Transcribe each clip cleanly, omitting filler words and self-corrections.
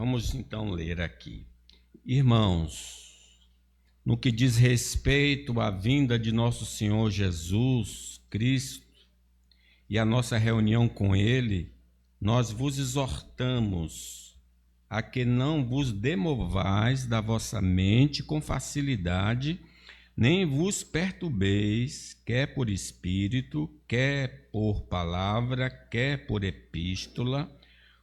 Vamos então ler aqui. Irmãos, no que diz respeito à vinda de nosso Senhor Jesus Cristo e a nossa reunião com Ele, nós vos exortamos a que não vos demovais da vossa mente com facilidade, nem vos perturbeis, quer por espírito, quer por palavra, quer por epístola,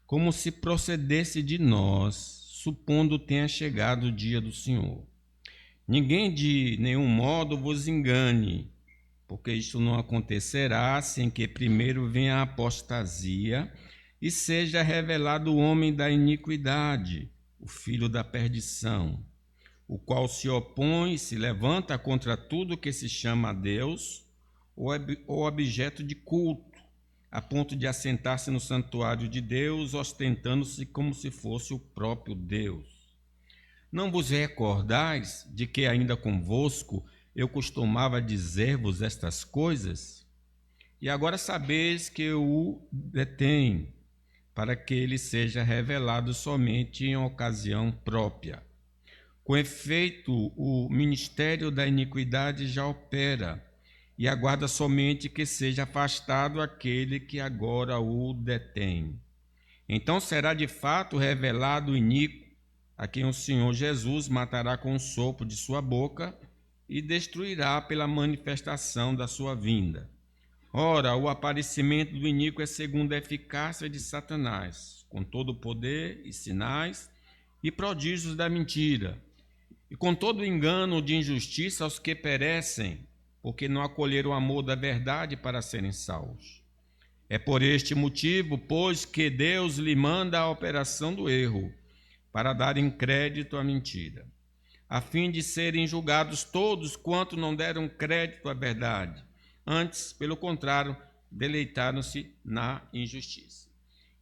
como se procedesse de nós, supondo tenha chegado o dia do Senhor. Ninguém de nenhum modo vos engane, porque isto não acontecerá sem que primeiro venha a apostasia e seja revelado o homem da iniquidade, o filho da perdição, o qual se opõe e se levanta contra tudo que se chama a Deus ou objeto de culto, a ponto de assentar-se no santuário de Deus, ostentando-se como se fosse o próprio Deus. Não vos recordais de que ainda convosco eu costumava dizer-vos estas coisas? E agora sabeis que eu o detenho, para que ele seja revelado somente em ocasião própria. Com efeito, o ministério da iniquidade já opera, e aguarda somente que seja afastado aquele que agora o detém. Então será de fato revelado o iníquo, a quem o Senhor Jesus matará com o sopro de sua boca e destruirá pela manifestação da sua vinda. Ora, o aparecimento do iníquo é segundo a eficácia de Satanás, com todo o poder e sinais e prodígios da mentira, e com todo o engano de injustiça aos que perecem, porque não acolheram o amor da verdade para serem salvos. É por este motivo, pois, que Deus lhe manda a operação do erro, para darem crédito à mentira, a fim de serem julgados todos quanto não deram crédito à verdade. Antes, pelo contrário, deleitaram-se na injustiça.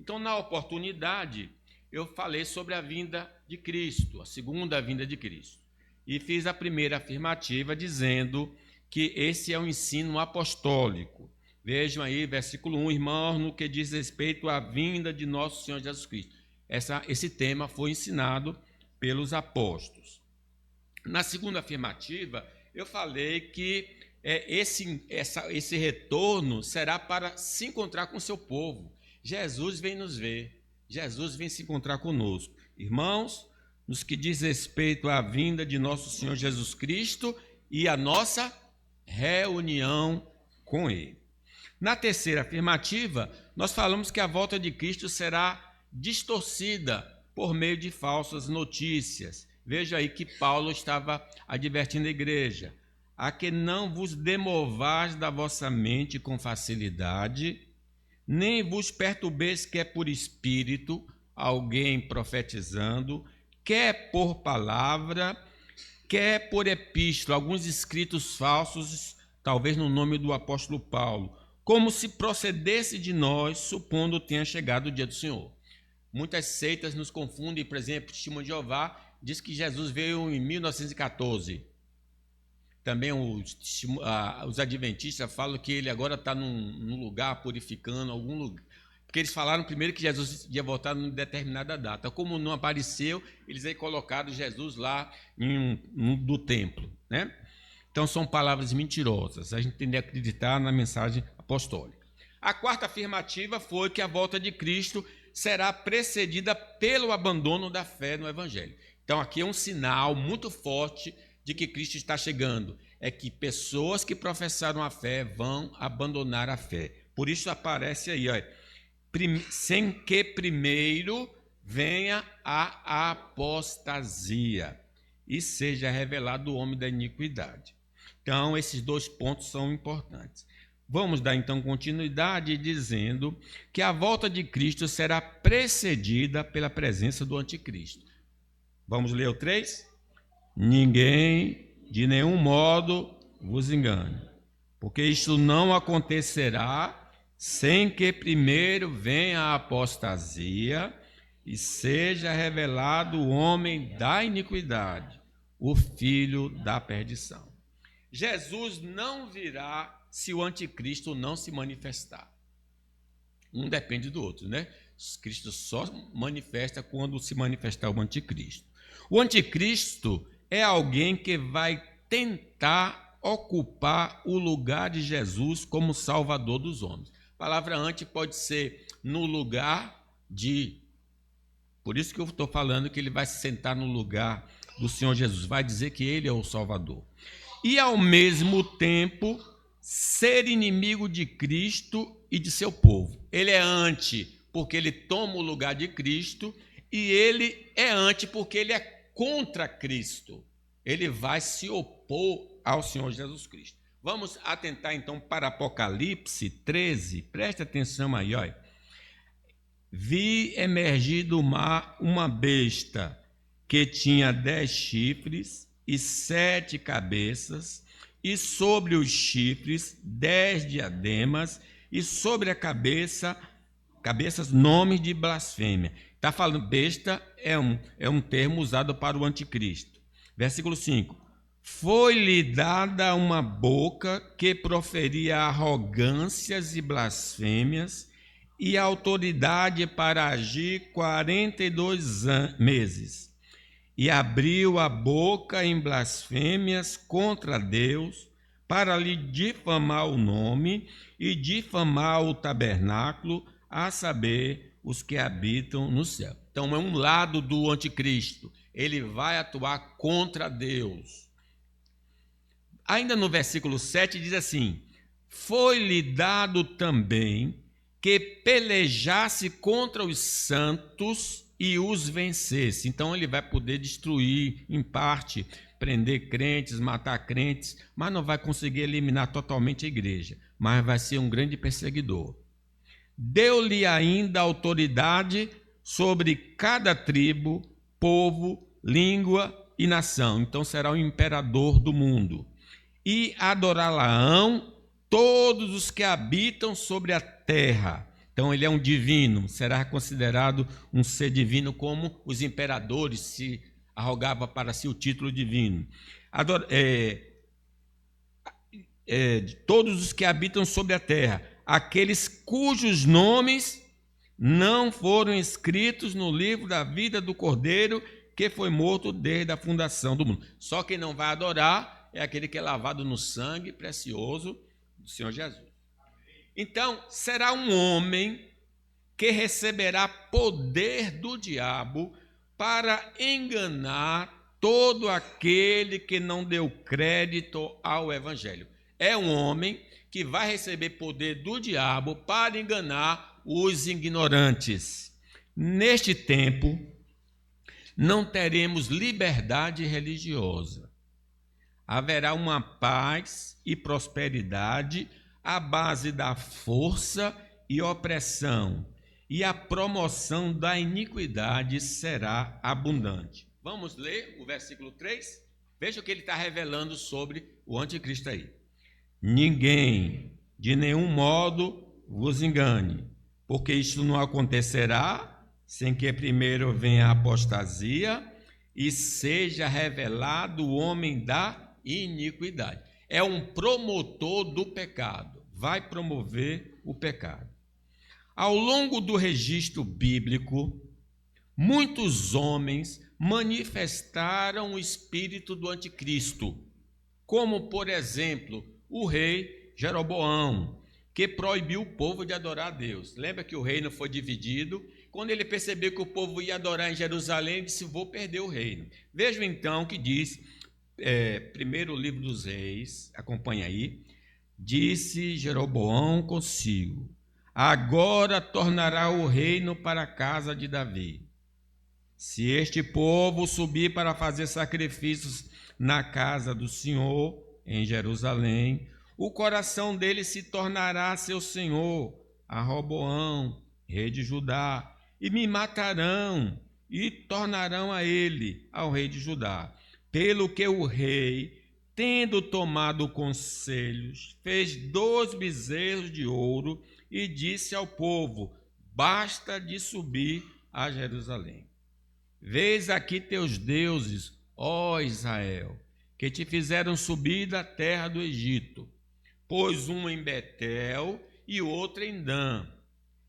Então, na oportunidade, eu falei sobre a vinda de Cristo, a segunda vinda de Cristo. E fiz a primeira afirmativa dizendo que esse é o ensino apostólico. Vejam aí, versículo 1, irmãos, no que diz respeito à vinda de nosso Senhor Jesus Cristo. Esse tema foi ensinado pelos apóstolos. Na segunda afirmativa, eu falei que esse retorno será para se encontrar com o seu povo. Jesus vem nos ver, Jesus vem se encontrar conosco. Irmãos, nos que diz respeito à vinda de nosso Senhor Jesus Cristo e a nossa reunião com Ele. Na terceira afirmativa, nós falamos que a volta de Cristo será distorcida por meio de falsas notícias. Veja aí que Paulo estava advertindo a igreja: a que não vos demovais da vossa mente com facilidade, nem vos perturbeis, quer por espírito, alguém profetizando, quer por palavra, quer por epístola, alguns escritos falsos, talvez no nome do apóstolo Paulo, como se procedesse de nós, supondo tenha chegado o dia do Senhor. Muitas seitas nos confundem, por exemplo, o Testemunho de Jeová diz que Jesus veio em 1914. Também os adventistas falam que ele agora está num lugar purificando, algum lugar. Porque eles falaram primeiro que Jesus ia voltar em determinada data. Como não apareceu, eles aí colocaram Jesus lá do templo, né? Então são palavras mentirosas. A gente tem que acreditar na mensagem apostólica. A quarta afirmativa foi que a volta de Cristo será precedida pelo abandono da fé no Evangelho. Então aqui é um sinal muito forte de que Cristo está chegando. É que pessoas que professaram a fé vão abandonar a fé. Por isso aparece aí, ó, sem que primeiro venha a apostasia e seja revelado o homem da iniquidade. Então esses dois pontos são importantes. Vamos dar então continuidade dizendo que a volta de Cristo será precedida pela presença do anticristo. Vamos ler o 3? Ninguém de nenhum modo vos engane, porque isto não acontecerá sem que primeiro venha a apostasia e seja revelado o homem da iniquidade, o filho da perdição. Jesus não virá se o anticristo não se manifestar. Um depende do outro, né? Cristo só manifesta quando se manifestar o anticristo. O anticristo é alguém que vai tentar ocupar o lugar de Jesus como Salvador dos homens. A palavra anti pode ser no lugar de... Por isso que eu estou falando que ele vai se sentar no lugar do Senhor Jesus, vai dizer que ele é o Salvador. E, ao mesmo tempo, ser inimigo de Cristo e de seu povo. Ele é anti porque ele toma o lugar de Cristo, e ele é anti porque ele é contra Cristo. Ele vai se opor ao Senhor Jesus Cristo. Vamos atentar então para Apocalipse 13, preste atenção aí, olha. Vi emergir do mar uma besta que tinha 10 chifres e 7 cabeças, e sobre os chifres 10 diademas, e sobre a cabeças nomes de blasfêmia. Está falando, besta é um termo usado para o anticristo. Versículo 5. Foi-lhe dada uma boca que proferia arrogâncias e blasfêmias, e autoridade para agir 42 meses. E abriu a boca em blasfêmias contra Deus, para lhe difamar o nome e difamar o tabernáculo, a saber, os que habitam no céu. Então é um lado do anticristo. Ele vai atuar contra Deus. Ainda no versículo 7 diz assim: foi-lhe dado também que pelejasse contra os santos e os vencesse. Então ele vai poder destruir, em parte, prender crentes, matar crentes, mas não vai conseguir eliminar totalmente a igreja, mas vai ser um grande perseguidor. Deu-lhe ainda autoridade sobre cada tribo, povo, língua e nação. Então será o imperador do mundo. E adorá-la-ão todos os que habitam sobre a terra. Então ele é um divino, será considerado um ser divino, como os imperadores se arrogava para si o título divino. Todos os que habitam sobre a terra, aqueles cujos nomes não foram escritos no livro da vida do Cordeiro, que foi morto desde a fundação do mundo. Só quem não vai adorar é aquele que é lavado no sangue precioso do Senhor Jesus. Então, será um homem que receberá poder do diabo para enganar todo aquele que não deu crédito ao evangelho. É um homem que vai receber poder do diabo para enganar os ignorantes. Neste tempo, não teremos liberdade religiosa. Haverá uma paz e prosperidade à base da força e opressão, e a promoção da iniquidade será abundante. Vamos ler o versículo 3? Veja o que ele está revelando sobre o anticristo aí. Ninguém, de nenhum modo, vos engane, porque isto não acontecerá sem que primeiro venha a apostasia e seja revelado o homem da iniquidade. É um promotor do pecado, vai promover o pecado. Ao longo do registro bíblico, muitos homens manifestaram o espírito do anticristo, como, por exemplo, o rei Jeroboão, que proibiu o povo de adorar a Deus. Lembra que o reino foi dividido? Quando ele percebeu que o povo ia adorar em Jerusalém, ele disse: vou perder o reino. Vejam então o que diz, primeiro livro dos reis, acompanha aí. Disse Jeroboão consigo: agora tornará o reino para a casa de Davi. Se este povo subir para fazer sacrifícios na casa do Senhor, em Jerusalém, o coração dele se tornará seu senhor, a Roboão, rei de Judá, e me matarão, e tornarão a ele, ao rei de Judá. Pelo que o rei, tendo tomado conselhos, fez 2 bezerros de ouro e disse ao povo: basta de subir a Jerusalém. Vês aqui teus deuses, ó Israel, que te fizeram subir da terra do Egito, pois um em Betel e outro em Dan.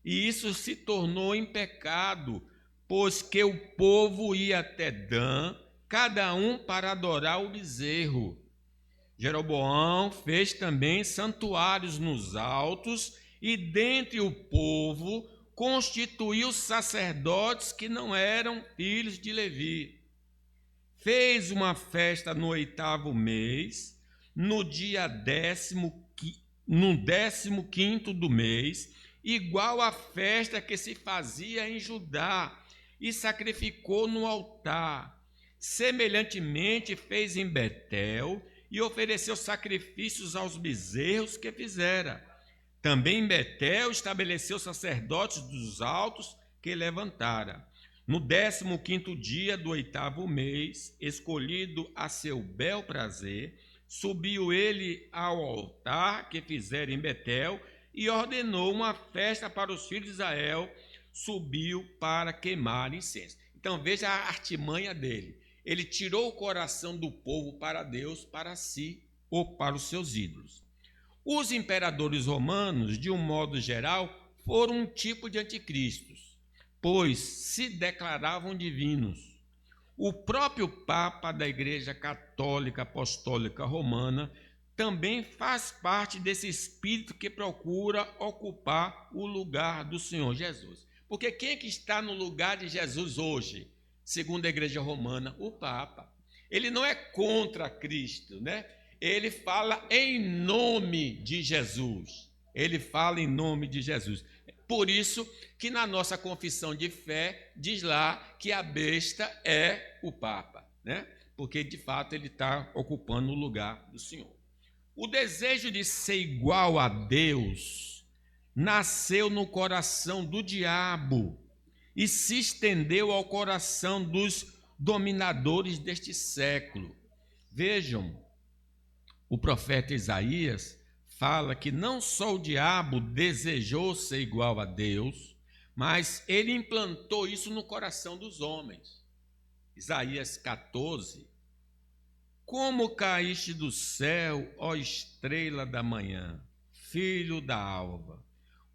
e isso se tornou em pecado, pois que o povo ia até Dan, cada um para adorar o bezerro. Jeroboão fez também santuários nos altos e dentre o povo constituiu sacerdotes que não eram filhos de Levi. Fez uma festa no 8º mês, no dia 15º do mês, igual à festa que se fazia em Judá, e sacrificou no altar. Semelhantemente fez em Betel, e ofereceu sacrifícios aos bezerros que fizera. Também em Betel estabeleceu sacerdotes dos altos que levantara. No 15º dia do 8º mês, escolhido a seu bel prazer, subiu ele ao altar que fizera em Betel e ordenou uma festa para os filhos de Israel. Subiu para queimar incenso. Então veja a artimanha dele. Ele tirou o coração do povo para Deus, para si ou para os seus ídolos. Os imperadores romanos, de um modo geral, foram um tipo de anticristos, pois se declaravam divinos. O próprio Papa da Igreja Católica Apostólica Romana também faz parte desse espírito que procura ocupar o lugar do Senhor Jesus. Porque quem é que está no lugar de Jesus hoje? Segundo a Igreja Romana, o Papa. Ele não é contra Cristo, né? Ele fala em nome de Jesus. Ele fala em nome de Jesus. Por isso que na nossa confissão de fé diz lá que a besta é o Papa, né? Porque de fato ele está ocupando o lugar do Senhor. O desejo de ser igual a Deus nasceu no coração do diabo e se estendeu ao coração dos dominadores deste século. Vejam, o profeta Isaías fala que não só o diabo desejou ser igual a Deus, mas ele implantou isso no coração dos homens. Isaías 14. Como caíste do céu, ó estrela da manhã, filho da alva,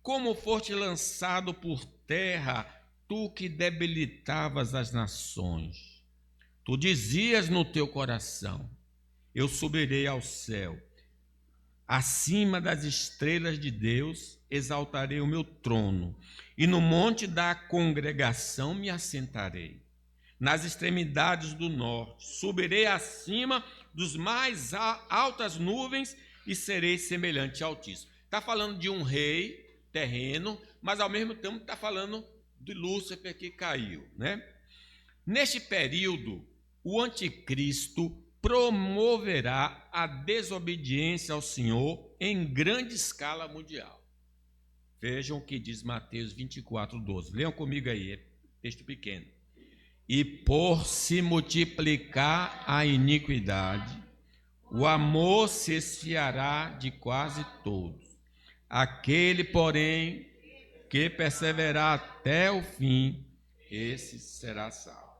como foste lançado por terra, tu que debilitavas as nações. Tu dizias no teu coração: eu subirei ao céu, acima das estrelas de Deus exaltarei o meu trono, e no monte da congregação me assentarei. Nas extremidades do norte, subirei acima dos mais altas nuvens e serei semelhante ao Altíssimo. Está falando de um rei terreno, mas ao mesmo tempo está falando de Lúcifer que caiu, né? Neste período, o anticristo promoverá a desobediência ao Senhor em grande escala mundial. Vejam o que diz Mateus 24:12. Leiam comigo aí, é texto pequeno. E por se multiplicar a iniquidade, o amor se esfriará de quase todos. Aquele, porém, que perseverar até o fim, esse será salvo.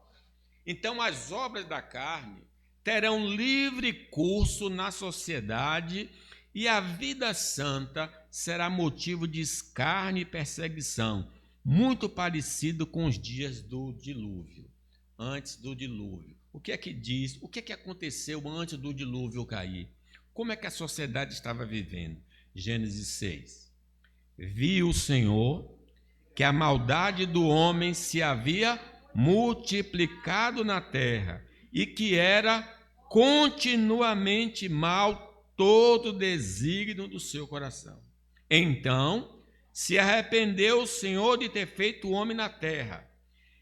Então, as obras da carne terão livre curso na sociedade e a vida santa será motivo de escárnio e perseguição, muito parecido com os dias do dilúvio, antes do dilúvio. O que é que diz? O que é que aconteceu antes do dilúvio cair? Como é que a sociedade estava vivendo? Gênesis 6. Viu o Senhor que a maldade do homem se havia multiplicado na terra e que era continuamente mal todo desígnio do seu coração. Então se arrependeu o Senhor de ter feito o homem na terra,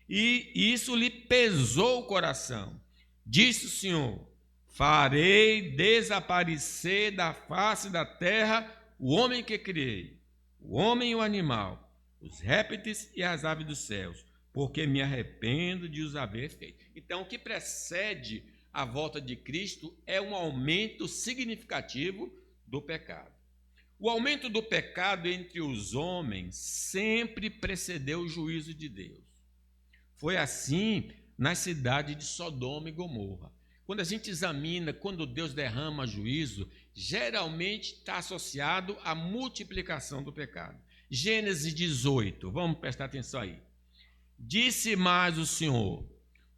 e isso lhe pesou o coração. Disse o Senhor: farei desaparecer da face da terra o homem que criei, o homem e o animal, os répteis e as aves dos céus, porque me arrependo de os haver feito. Então, o que precede a volta de Cristo é um aumento significativo do pecado. O aumento do pecado entre os homens sempre precedeu o juízo de Deus. Foi assim na cidade de Sodoma e Gomorra. Quando a gente examina, quando Deus derrama juízo, geralmente está associado à multiplicação do pecado. Gênesis 18, vamos prestar atenção aí. Disse mais o Senhor: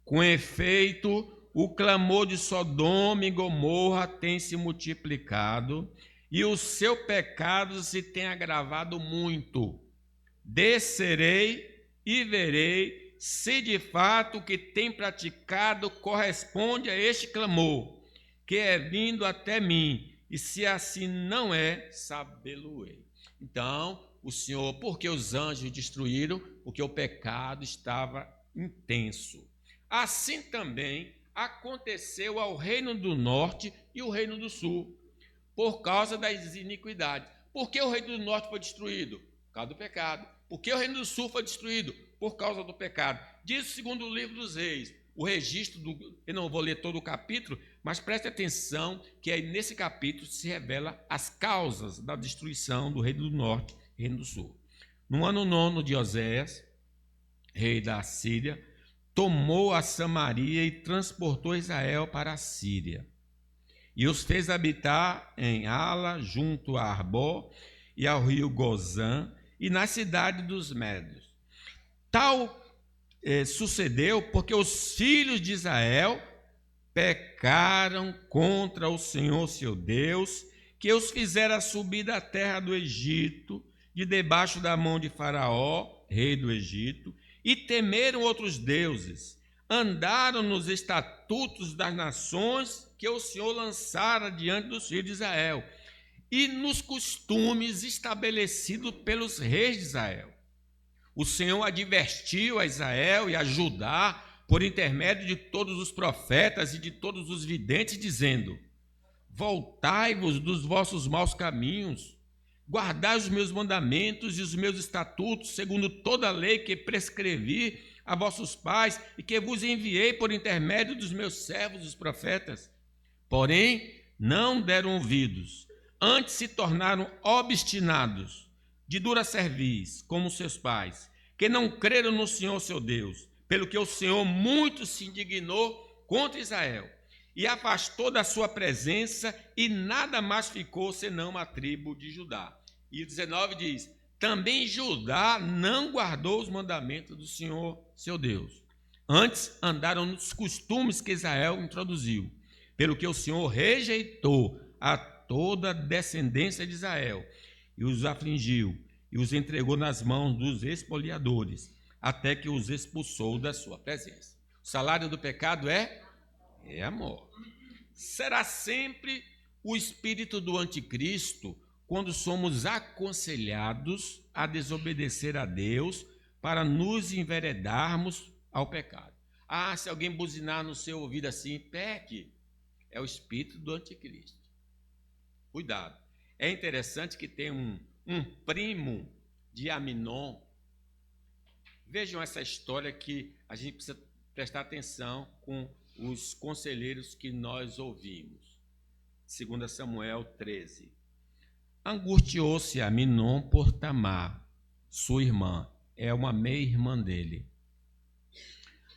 com efeito, o clamor de Sodoma e Gomorra tem se multiplicado e o seu pecado se tem agravado muito. Descerei e verei se de fato o que tem praticado corresponde a este clamor, que é vindo até mim, e se assim não é, sabê-lo-ei. Então, o Senhor, porque os anjos destruíram? Porque o pecado estava intenso. Assim também aconteceu ao reino do norte e o reino do sul, por causa das iniquidades. Por que o reino do norte foi destruído? Por causa do pecado. Por que o reino do sul foi destruído? Por causa do pecado. Diz segundo o livro dos Reis, o registro eu não vou ler todo o capítulo, mas preste atenção que aí nesse capítulo se revela as causas da destruição do reino do norte e reino do sul. No ano 9 de Oséias, rei da Síria, tomou a Samaria e transportou Israel para a Síria. E os fez habitar em Ala, junto a Arbó e ao rio Gozã, e na cidade dos Médios. Tal sucedeu porque os filhos de Israel pecaram contra o Senhor seu Deus, que os fizera subir da terra do Egito, de debaixo da mão de Faraó, rei do Egito, e temeram outros deuses, andaram nos estatutos das nações que o Senhor lançara diante dos filhos de Israel, e nos costumes estabelecidos pelos reis de Israel. O Senhor advertiu a Israel e a Judá, por intermédio de todos os profetas e de todos os videntes, dizendo: voltai-vos dos vossos maus caminhos, guardai os meus mandamentos e os meus estatutos, segundo toda a lei que prescrevi a vossos pais e que vos enviei por intermédio dos meus servos, os profetas. Porém, não deram ouvidos, antes se tornaram obstinados, de dura cerviz, como seus pais, que não creram no Senhor seu Deus, pelo que o Senhor muito se indignou contra Israel, e afastou da sua presença, e nada mais ficou senão a tribo de Judá. E o 19 diz: também Judá não guardou os mandamentos do Senhor seu Deus, antes andaram nos costumes que Israel introduziu, pelo que o Senhor rejeitou a toda a descendência de Israel, e os afligiu, e os entregou nas mãos dos expoliadores, até que os expulsou da sua presença. O salário do pecado é a morte. Será sempre o espírito do anticristo quando somos aconselhados a desobedecer a Deus para nos enveredarmos ao pecado. Se alguém buzinar no seu ouvido assim, peque, é o espírito do anticristo. Cuidado. É interessante que tem um primo de Aminon. Vejam essa história que a gente precisa prestar atenção com os conselheiros que nós ouvimos. 2 Samuel 13. Angustiou-se Aminon por Tamar, sua irmã, é uma meia-irmã dele,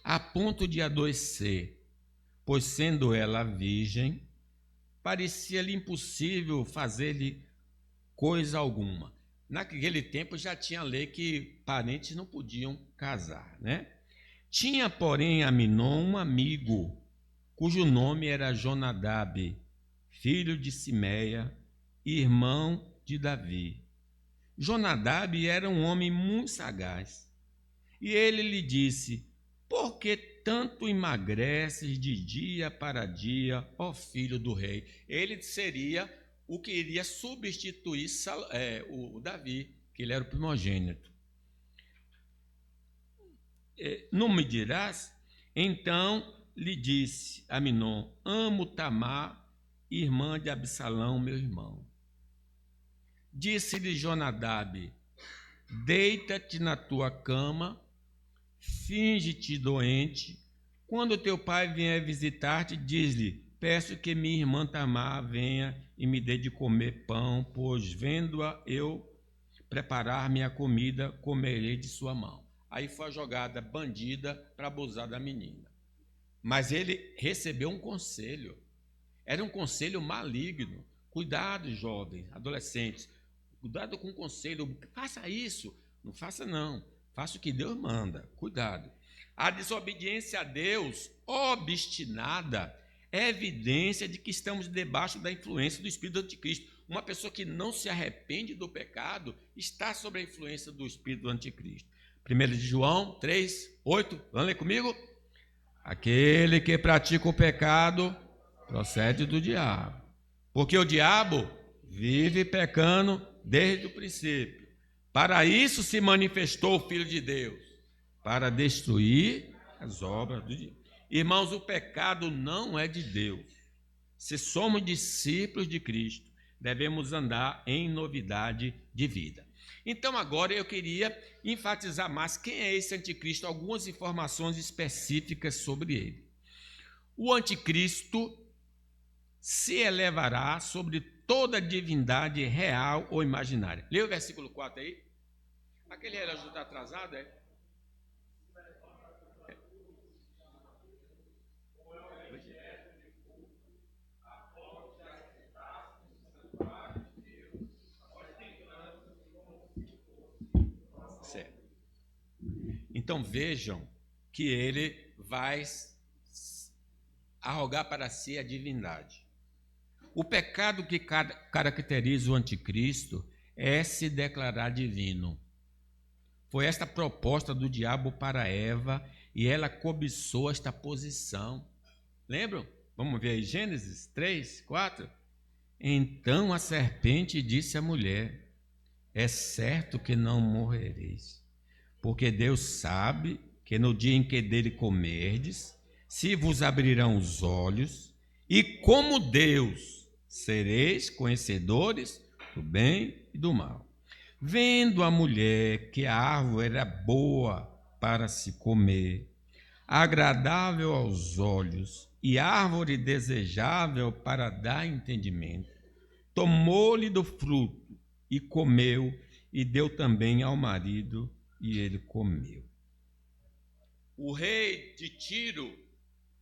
a ponto de adoecer, pois sendo ela virgem, parecia-lhe impossível fazer-lhe coisa alguma. Naquele tempo já tinha lei que parentes não podiam casar, né? Tinha, porém, Aminon um amigo, cujo nome era Jonadab, filho de Simeia, irmão de Davi. Jonadab era um homem muito sagaz, e ele lhe disse: por que tanto emagreces de dia para dia, ó filho do rei? Ele seria o que iria substituir o Davi, que ele era o primogênito. Não me dirás? Então lhe disse Aminon: amo Tamar, irmã de Absalão, meu irmão. Disse-lhe Jonadab: deita-te na tua cama, finge-te doente. Quando teu pai vier visitar-te, diz-lhe: peço que minha irmã Tamar venha e me dê de comer pão, pois vendo-a eu preparar minha comida, comerei de sua mão. Aí foi a jogada bandida para abusar da menina. Mas ele recebeu um conselho. Era um conselho maligno. Cuidado, jovens, adolescentes. Cuidado com o conselho. Faça isso. Não faça, não. Faça o que Deus manda. Cuidado. A desobediência a Deus, obstinada, é evidência de que estamos debaixo da influência do espírito do anticristo. Uma pessoa que não se arrepende do pecado está sob a influência do espírito do anticristo. 1 João 3, 8. Vamos ler comigo? Aquele que pratica o pecado procede do diabo, porque o diabo vive pecando desde o princípio. Para isso se manifestou o Filho de Deus, para destruir as obras do diabo. Irmãos, o pecado não é de Deus. Se somos discípulos de Cristo, devemos andar em novidade de vida. Então agora eu queria enfatizar mais quem é esse anticristo, algumas informações específicas sobre ele. O anticristo se elevará sobre toda divindade real ou imaginária. Lê o versículo 4 aí. Aquele relógio está atrasado, é? Certo. Então vejam que ele vai arrogar para si a divindade. O pecado que caracteriza o anticristo é se declarar divino. Foi esta proposta do diabo para Eva e ela cobiçou esta posição. Lembram? Vamos ver aí, Gênesis 3, 4. Então a serpente disse à mulher: é certo que não morrereis, porque Deus sabe que no dia em que dele comerdes, se vos abrirão os olhos, e como Deus sereis conhecedores do bem e do mal. Vendo a mulher que a árvore era boa para se comer, agradável aos olhos e árvore desejável para dar entendimento, tomou-lhe do fruto e comeu, e deu também ao marido, e ele comeu. O rei de Tiro,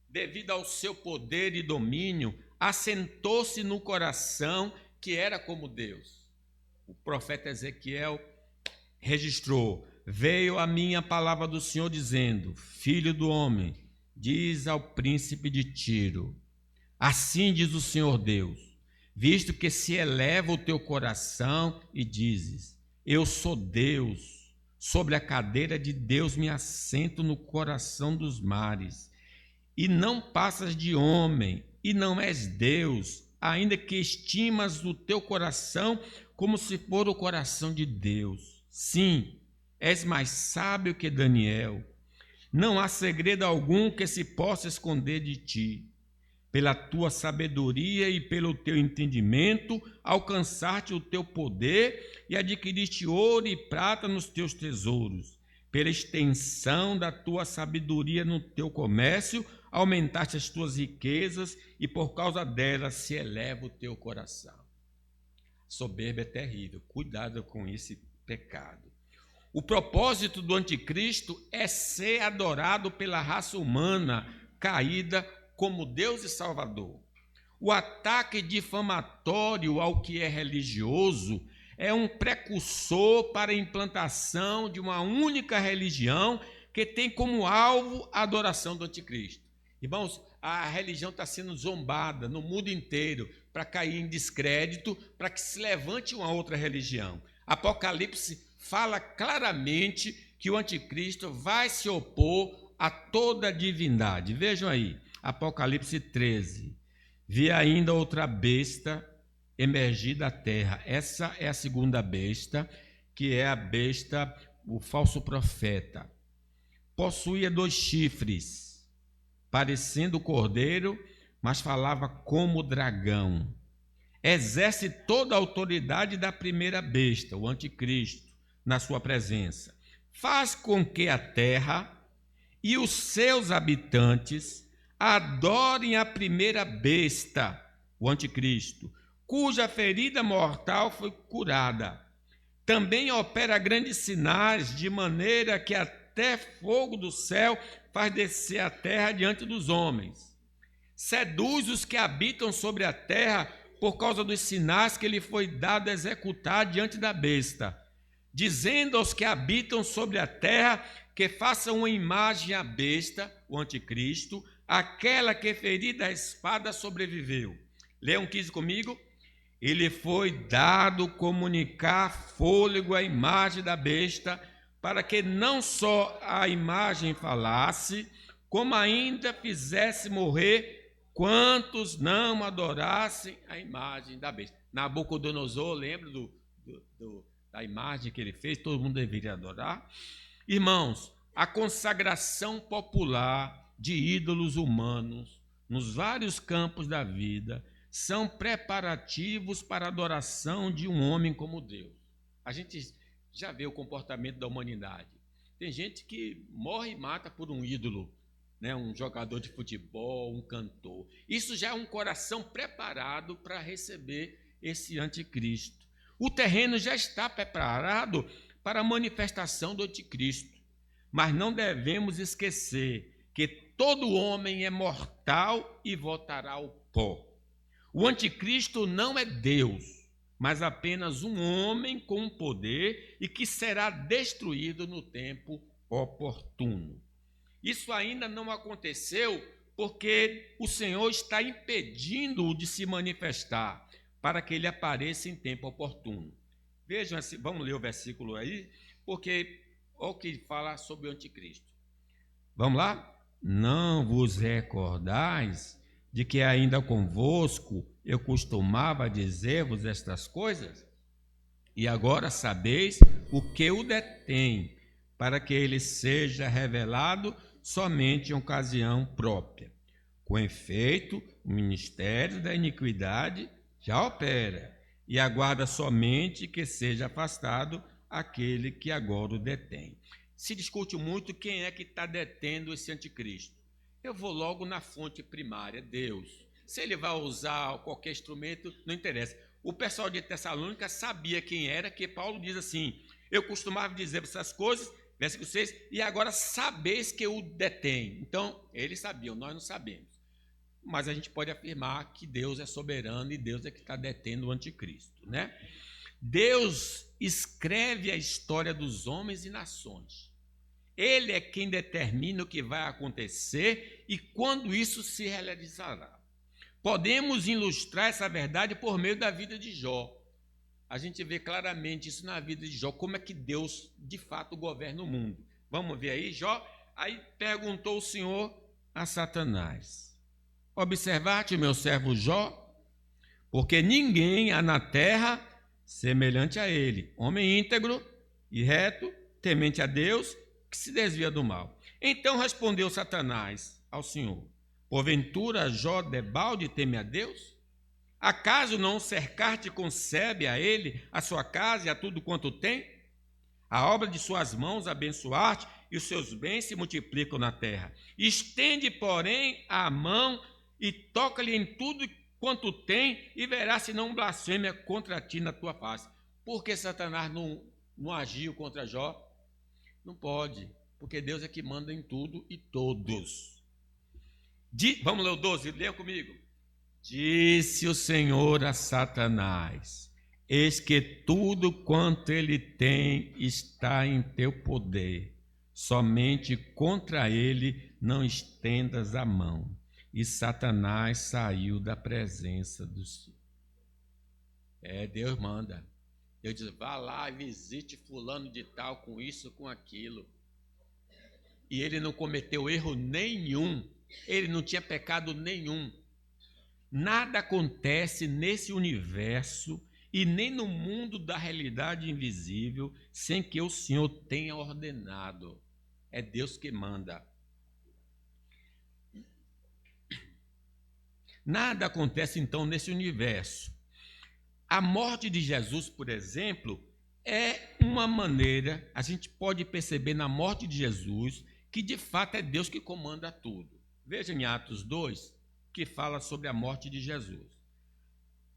devido ao seu poder e domínio, assentou-se no coração que era como Deus. O profeta Ezequiel registrou: veio a minha palavra do Senhor dizendo: filho do homem, diz ao príncipe de Tiro, assim diz o Senhor Deus, visto que se eleva o teu coração e dizes: eu sou Deus, sobre a cadeira de Deus me assento no coração dos mares, e não passas de homem, e não és Deus, ainda que estimas o teu coração como se for o coração de Deus. Sim, és mais sábio que Daniel. Não há segredo algum que se possa esconder de ti. Pela tua sabedoria e pelo teu entendimento, alcançaste o teu poder e adquiriste ouro e prata nos teus tesouros. Pela extensão da tua sabedoria no teu comércio, aumentaste as tuas riquezas e por causa delas se eleva o teu coração. Soberba é terrível, cuidado com esse pecado. O propósito do anticristo é ser adorado pela raça humana caída como Deus e Salvador. O ataque difamatório ao que é religioso é um precursor para a implantação de uma única religião que tem como alvo a adoração do anticristo. Irmãos, a religião está sendo zombada no mundo inteiro para cair em descrédito, para que se levante uma outra religião. Apocalipse fala claramente que o anticristo vai se opor a toda divindade. Vejam aí, Apocalipse 13. Vi ainda outra besta emergir da terra. Essa é a segunda besta, que é a besta, o falso profeta. Possuía 2 chifres, parecendo cordeiro, mas falava como dragão. Exerce toda a autoridade da primeira besta, o anticristo, na sua presença. Faz com que a terra e os seus habitantes adorem a primeira besta, o anticristo, cuja ferida mortal foi curada. Também opera grandes sinais, de maneira que até fogo do céu faz descer a terra diante dos homens. Seduz os que habitam sobre a terra por causa dos sinais que lhe foi dado executar diante da besta, dizendo aos que habitam sobre a terra que façam uma imagem à besta, o anticristo, aquela que ferida a espada sobreviveu. Leiam 15 comigo. Ele foi dado comunicar fôlego à imagem da besta, para que não só a imagem falasse, como ainda fizesse morrer quantos não adorassem a imagem da besta. Nabucodonosor, lembra da imagem que ele fez? Todo mundo deveria adorar. Irmãos, a consagração popular de ídolos humanos nos vários campos da vida são preparativos para a adoração de um homem como Deus. A gente já vê o comportamento da humanidade. Tem gente que morre e mata por um ídolo, né? Um jogador de futebol, um cantor. Isso já é um coração preparado para receber esse anticristo. O terreno já está preparado para a manifestação do anticristo. Mas não devemos esquecer que todo homem é mortal e voltará ao pó. O anticristo não é Deus, mas apenas um homem com poder e que será destruído no tempo oportuno. Isso ainda não aconteceu porque o Senhor está impedindo-o de se manifestar para que ele apareça em tempo oportuno. Vejam, vamos ler o versículo aí, porque olha o que fala sobre o anticristo. Vamos lá? Não vos recordais de que ainda convosco eu costumava dizer-vos estas coisas? E agora sabeis o que o detém, para que ele seja revelado somente em ocasião própria. Com efeito, o ministério da iniquidade já opera, e aguarda somente que seja afastado aquele que agora o detém. Se discute muito quem é que está detendo esse anticristo. Eu vou logo na fonte primária, Deus. Se ele vai usar qualquer instrumento, não interessa. O pessoal de Tessalônica sabia quem era, que Paulo diz assim, eu costumava dizer essas coisas, versículo 6, e agora sabeis que o detém. Então, eles sabiam, nós não sabemos. Mas a gente pode afirmar que Deus é soberano e Deus é que está detendo o anticristo, né? Deus escreve a história dos homens e nações. Ele é quem determina o que vai acontecer e quando isso se realizará. Podemos ilustrar essa verdade por meio da vida de Jó. A gente vê claramente isso na vida de Jó, como é que Deus, de fato, governa o mundo. Vamos ver aí, Jó? Aí perguntou o Senhor a Satanás, observaste meu servo Jó, porque ninguém há na terra semelhante a ele, homem íntegro e reto, temente a Deus, que se desvia do mal. Então respondeu Satanás ao Senhor, porventura Jó debalde teme a Deus? Acaso não cercar-te concebe a ele, a sua casa e a tudo quanto tem? A obra de suas mãos abençoar-te e os seus bens se multiplicam na terra. Estende, porém, a mão e toca-lhe em tudo quanto tem e verás se não blasfêmia contra ti na tua face. Por que Satanás não agiu contra Jó? Não pode, porque Deus é que manda em tudo e todos. Vamos ler o 12, leia comigo. Disse o Senhor a Satanás, eis que tudo quanto ele tem está em teu poder, somente contra ele não estendas a mão. E Satanás saiu da presença do Senhor. Deus manda. Deus diz, vá lá e visite fulano de tal com isso, com aquilo. E ele não cometeu erro nenhum. Ele não tinha pecado nenhum. Nada acontece nesse universo e nem no mundo da realidade invisível sem que o Senhor tenha ordenado. É Deus que manda. Nada acontece, então, nesse universo. A morte de Jesus, por exemplo, é uma maneira, a gente pode perceber na morte de Jesus, que de fato é Deus que comanda tudo. Veja em Atos 2, que fala sobre a morte de Jesus.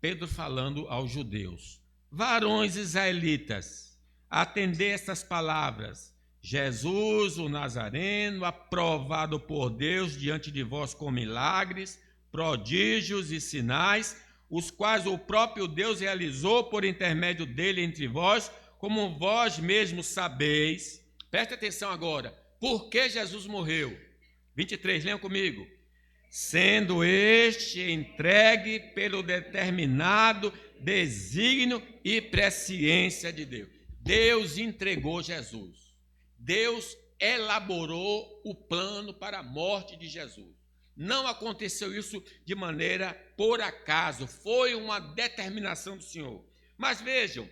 Pedro falando aos judeus, varões israelitas, atendei estas palavras, Jesus, o Nazareno, aprovado por Deus diante de vós com milagres, prodígios e sinais, os quais o próprio Deus realizou por intermédio dele entre vós, como vós mesmos sabeis. Presta atenção agora. Por que Jesus morreu? 23, leiam comigo. Sendo este entregue pelo determinado desígnio e presciência de Deus. Deus entregou Jesus. Deus elaborou o plano para a morte de Jesus. Não aconteceu isso de maneira por acaso, foi uma determinação do Senhor. Mas vejam,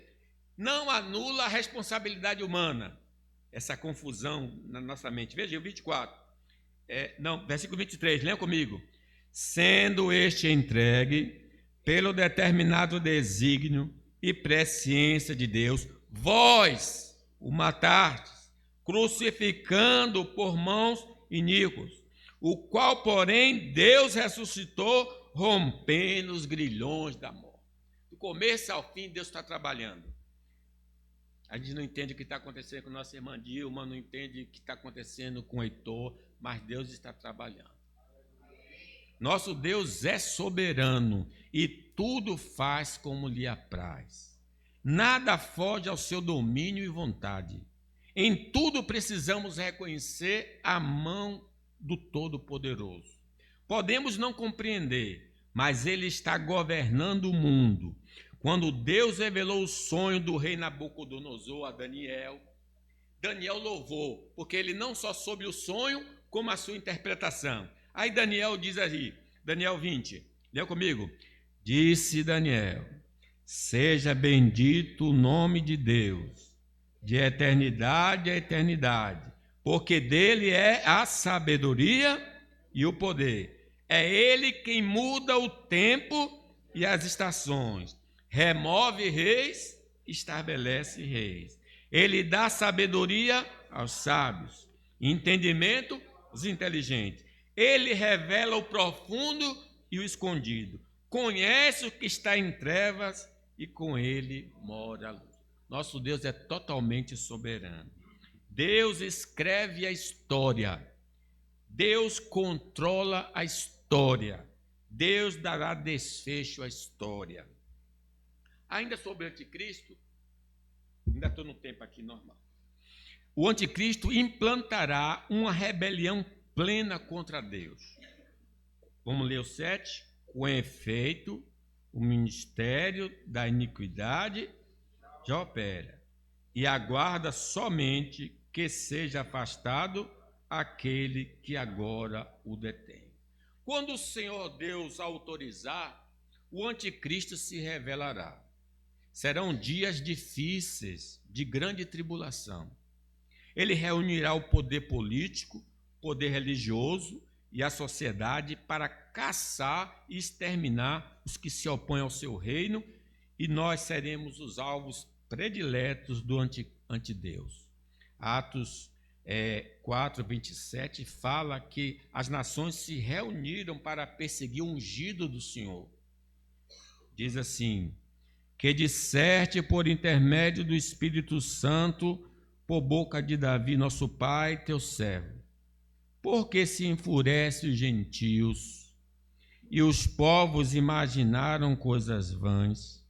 não anula a responsabilidade humana. Essa confusão na nossa mente. Veja o 24. Versículo 23, leiam comigo. Sendo este entregue pelo determinado desígnio e presciência de Deus, vós o matastes, crucificando por mãos iníquos, o qual, porém, Deus ressuscitou, rompendo os grilhões da morte. Do começo ao fim, Deus está trabalhando. A gente não entende o que está acontecendo com nossa irmã Dilma, não entende o que está acontecendo com o Heitor, mas Deus está trabalhando. Nosso Deus é soberano e tudo faz como lhe apraz. Nada foge ao seu domínio e vontade. Em tudo precisamos reconhecer a mão do Todo-Poderoso. Podemos não compreender, mas Ele está governando o mundo. Quando Deus revelou o sonho do rei Nabucodonosor a Daniel, Daniel louvou, porque ele não só soube o sonho, como a sua interpretação. Aí Daniel diz ali, Daniel 20, leu comigo? Disse Daniel, seja bendito o nome de Deus, de eternidade a eternidade, porque dele é a sabedoria e o poder. É ele quem muda o tempo e as estações, remove reis, estabelece reis. Ele dá sabedoria aos sábios, entendimento aos inteligentes. Ele revela o profundo e o escondido. Conhece o que está em trevas e com ele mora a luz. Nosso Deus é totalmente soberano. Deus escreve a história. Deus controla a história. Deus dará desfecho à história. Ainda sobre o anticristo, ainda estou no tempo aqui normal. O anticristo implantará uma rebelião plena contra Deus. Vamos ler o 7. Com efeito, o ministério da iniquidade já opera e aguarda somente que seja afastado aquele que agora o detém. Quando o Senhor Deus autorizar, o anticristo se revelará. Serão dias difíceis, de grande tribulação. Ele reunirá o poder político, poder religioso e a sociedade para caçar e exterminar os que se opõem ao seu reino, e nós seremos os alvos prediletos do antideus. Atos 4, 27 fala que as nações se reuniram para perseguir o ungido do Senhor. Diz assim, que disserte por intermédio do Espírito Santo, por boca de Davi, nosso pai, teu servo. Porque se enfurecem os gentios, e os povos imaginaram coisas vãs.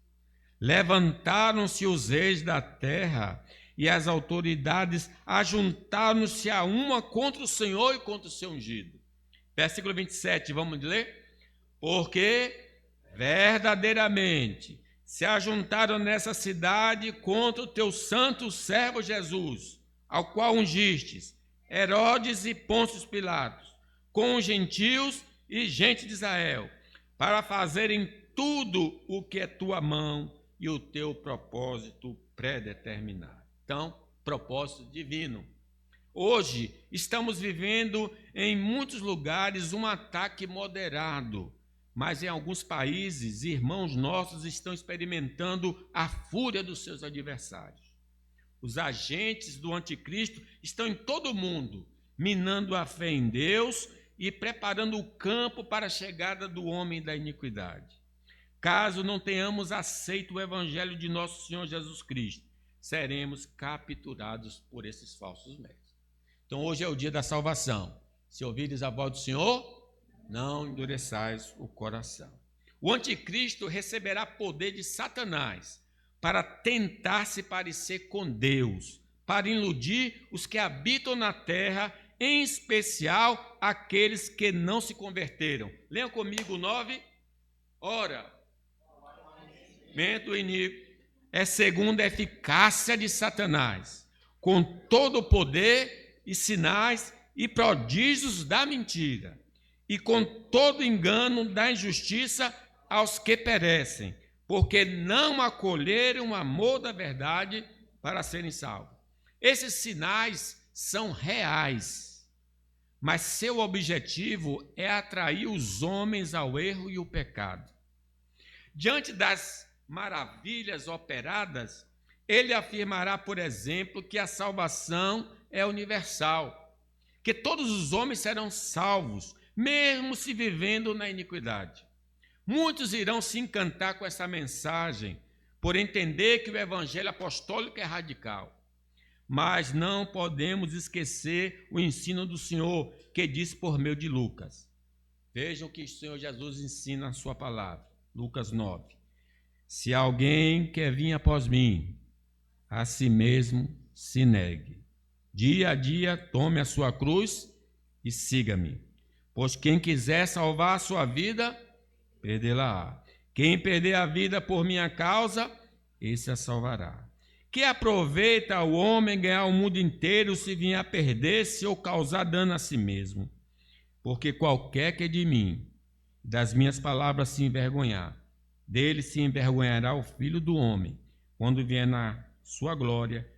Levantaram-se os reis da terra, e as autoridades ajuntaram-se a uma contra o Senhor e contra o seu ungido. Versículo 27, vamos ler? Porque verdadeiramente se ajuntaram nessa cidade contra o teu santo servo Jesus, ao qual ungistes, Herodes e Pôncio Pilatos, com os gentios e gente de Israel, para fazerem tudo o que é tua mão e o teu propósito predeterminado. Então, propósito divino. Hoje, estamos vivendo em muitos lugares um ataque moderado, mas em alguns países, irmãos nossos estão experimentando a fúria dos seus adversários. Os agentes do anticristo estão em todo o mundo, minando a fé em Deus e preparando o campo para a chegada do homem da iniquidade. Caso não tenhamos aceito o evangelho de nosso Senhor Jesus Cristo, seremos capturados por esses falsos mestres. Então hoje é o dia da salvação. Se ouvires a voz do Senhor, não endureçais o coração. O anticristo receberá poder de Satanás para tentar se parecer com Deus, para iludir os que habitam na terra, em especial aqueles que não se converteram. Leiam comigo 9. Ora, o inimigo é segundo a eficácia de Satanás, com todo o poder e sinais e prodígios da mentira, e com todo engano da injustiça aos que perecem, porque não acolheram o amor da verdade para serem salvos. Esses sinais são reais, mas seu objetivo é atrair os homens ao erro e ao pecado. Diante das maravilhas operadas, ele afirmará, por exemplo, que a salvação é universal, que todos os homens serão salvos, mesmo se vivendo na iniquidade. Muitos irão se encantar com essa mensagem, por entender que o evangelho apostólico é radical. Mas não podemos esquecer o ensino do Senhor, que disse por meio de Lucas. Vejam o que o Senhor Jesus ensina na sua palavra. Lucas 9. Se alguém quer vir após mim, a si mesmo se negue. Dia a dia tome a sua cruz e siga-me. Pois quem quiser salvar a sua vida, perdê-la-á. Quem perder a vida por minha causa, esse a salvará. Que aproveita o homem ganhar o mundo inteiro se vier a perder-se ou causar dano a si mesmo? Porque qualquer que de mim, das minhas palavras se envergonhar, dele se envergonhará o Filho do Homem, quando vier na sua glória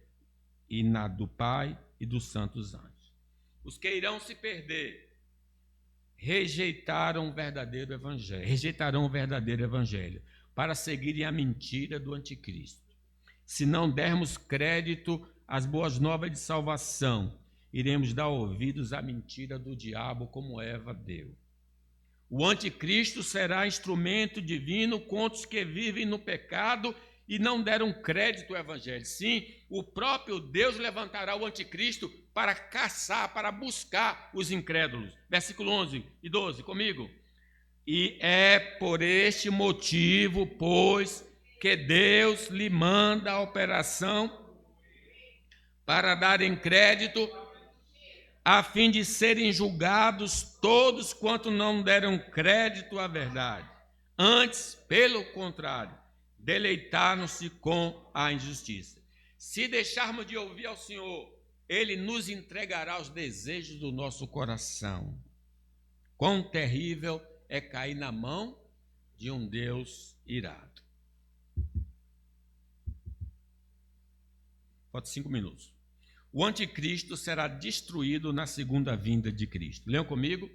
e na do Pai e dos santos anjos. Os que irão se perder rejeitarão o verdadeiro evangelho para seguirem a mentira do anticristo. Se não dermos crédito às boas novas de salvação, iremos dar ouvidos à mentira do diabo, como Eva deu. O anticristo será instrumento divino contra os que vivem no pecado e não deram crédito ao evangelho. Sim, o próprio Deus levantará o anticristo para caçar, para buscar os incrédulos. Versículo 11 e 12, comigo. E é por este motivo, pois, que Deus lhe manda a operação para darem crédito, a fim de serem julgados todos quanto não deram crédito à verdade. Antes, pelo contrário, deleitaram-se com a injustiça. Se deixarmos de ouvir ao Senhor, Ele nos entregará os desejos do nosso coração. Quão terrível é cair na mão de um Deus irado. Falta 5 minutos. O anticristo será destruído na segunda vinda de Cristo. Leiam comigo?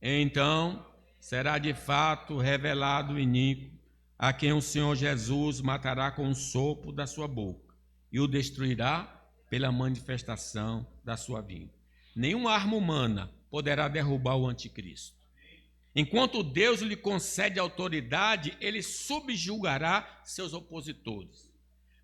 Então será de fato revelado o iníquo, a quem o Senhor Jesus matará com um sopro da sua boca e o destruirá pela manifestação da sua vinda. Nenhuma arma humana poderá derrubar o anticristo. Enquanto Deus lhe concede autoridade, ele subjugará seus opositores.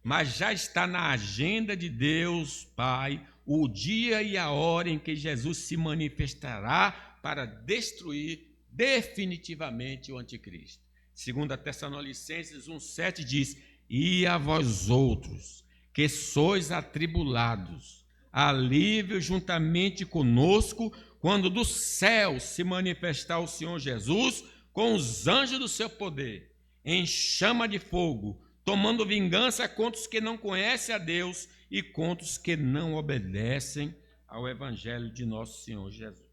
Mas já está na agenda de Deus, Pai, o dia e a hora em que Jesus se manifestará para destruir definitivamente o anticristo. 2 Tessalonicenses 1,7 diz: E a vós outros, que sois atribulados, alívio juntamente conosco, quando do céu se manifestar o Senhor Jesus com os anjos do seu poder, em chama de fogo, tomando vingança contra os que não conhecem a Deus e contra os que não obedecem ao evangelho de nosso Senhor Jesus.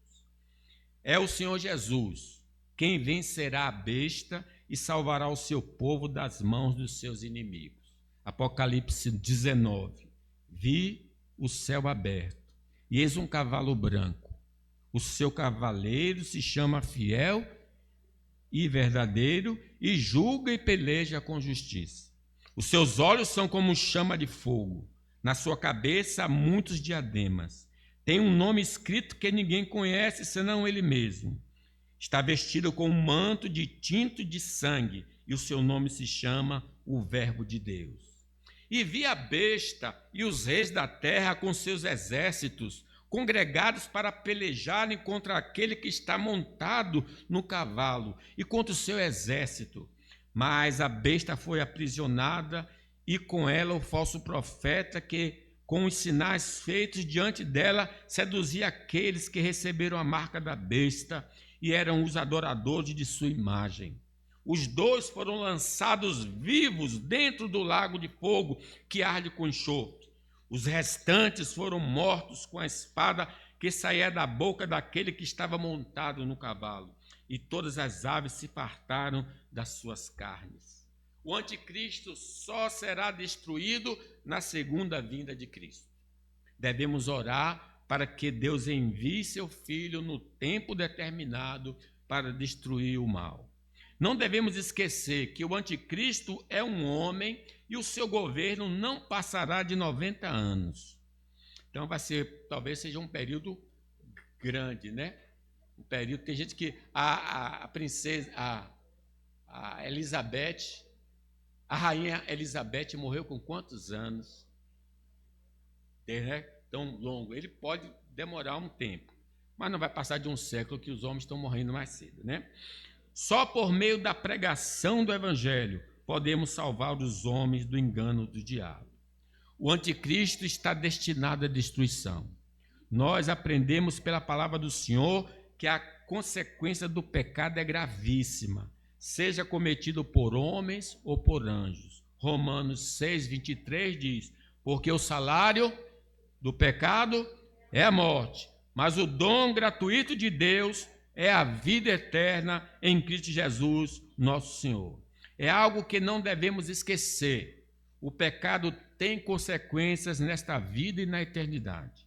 É o Senhor Jesus quem vencerá a besta e salvará o seu povo das mãos dos seus inimigos. Apocalipse 19. Vi o céu aberto, e eis um cavalo branco. O seu cavaleiro se chama Fiel e Verdadeiro, e julga e peleja com justiça. Os seus olhos são como chama de fogo. Na sua cabeça há muitos diademas. Tem um nome escrito que ninguém conhece senão ele mesmo. Está vestido com um manto de tinto de sangue, e o seu nome se chama o Verbo de Deus. E vi a besta e os reis da terra com seus exércitos, congregados para pelejarem contra aquele que está montado no cavalo e contra o seu exército. Mas a besta foi aprisionada e com ela o falso profeta que, com os sinais feitos diante dela, seduzia aqueles que receberam a marca da besta e eram os adoradores de sua imagem. Os dois foram lançados vivos dentro do lago de fogo que arde com enxofre. Os restantes foram mortos com a espada que saía da boca daquele que estava montado no cavalo, e todas as aves se fartaram das suas carnes. O anticristo só será destruído na segunda vinda de Cristo. Devemos orar para que Deus envie seu Filho no tempo determinado para destruir o mal. Não devemos esquecer que o anticristo é um homem e o seu governo não passará de 90 anos. Então talvez seja um período grande, né? Um período, tem gente que a princesa, a Elizabeth, a rainha Elizabeth morreu com quantos anos? Tão longo. Ele pode demorar um tempo, mas não vai passar de um século que os homens estão morrendo mais cedo, né? Só por meio da pregação do Evangelho podemos salvar os homens do engano do diabo. O anticristo está destinado à destruição. Nós aprendemos pela palavra do Senhor que a consequência do pecado é gravíssima, seja cometido por homens ou por anjos. Romanos 6:23 diz: porque o salário do pecado é a morte, mas o dom gratuito de Deus é a vida eterna em Cristo Jesus, nosso Senhor. É algo que não devemos esquecer. O pecado tem consequências nesta vida e na eternidade.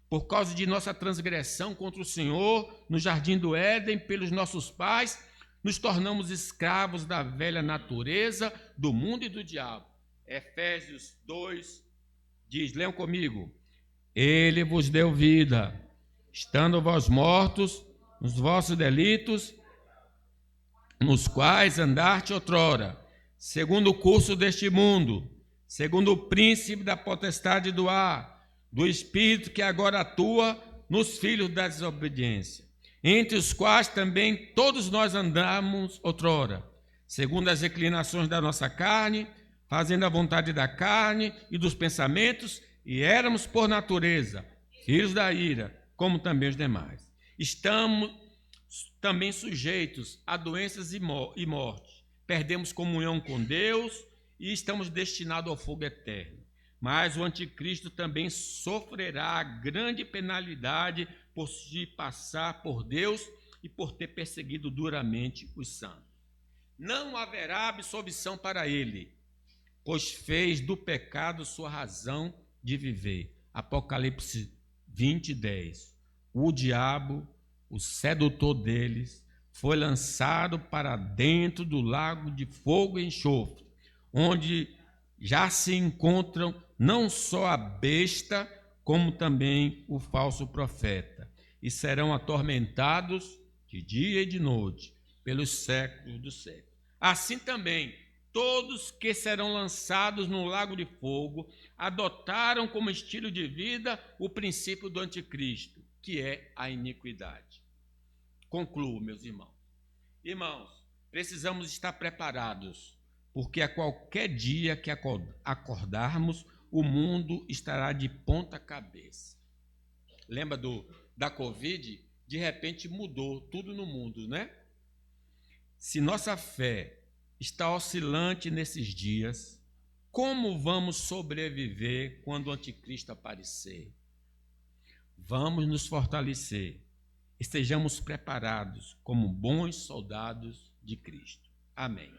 Por causa de nossa transgressão contra o Senhor, no jardim do Éden, pelos nossos pais, nos tornamos escravos da velha natureza, do mundo e do diabo. Efésios 2 diz, leiam comigo: Ele vos deu vida, estando vós mortos nos vossos delitos, nos quais andaste outrora, segundo o curso deste mundo, segundo o príncipe da potestade do ar, do espírito que agora atua nos filhos da desobediência, entre os quais também todos nós andamos outrora, segundo as inclinações da nossa carne, fazendo a vontade da carne e dos pensamentos, e éramos por natureza filhos da ira, como também os demais. Estamos também sujeitos a doenças e morte. Perdemos comunhão com Deus e estamos destinados ao fogo eterno. Mas o anticristo também sofrerá grande penalidade por se passar por Deus e por ter perseguido duramente os santos. Não haverá absolvição para ele, pois fez do pecado sua razão de viver. Apocalipse 20:10. O diabo, o sedutor deles, foi lançado para dentro do lago de fogo e enxofre, onde já se encontram não só a besta, como também o falso profeta, e serão atormentados de dia e de noite, pelos séculos dos séculos. Assim também, todos que serão lançados no lago de fogo adotaram como estilo de vida o princípio do anticristo, que é a iniquidade. Concluo, meus irmãos. Irmãos, precisamos estar preparados, porque a qualquer dia que acordarmos, o mundo estará de ponta cabeça. Lembra da Covid? De repente mudou tudo no mundo, né? Se nossa fé está oscilante nesses dias, como vamos sobreviver quando o anticristo aparecer? Vamos nos fortalecer. Estejamos preparados como bons soldados de Cristo. Amém.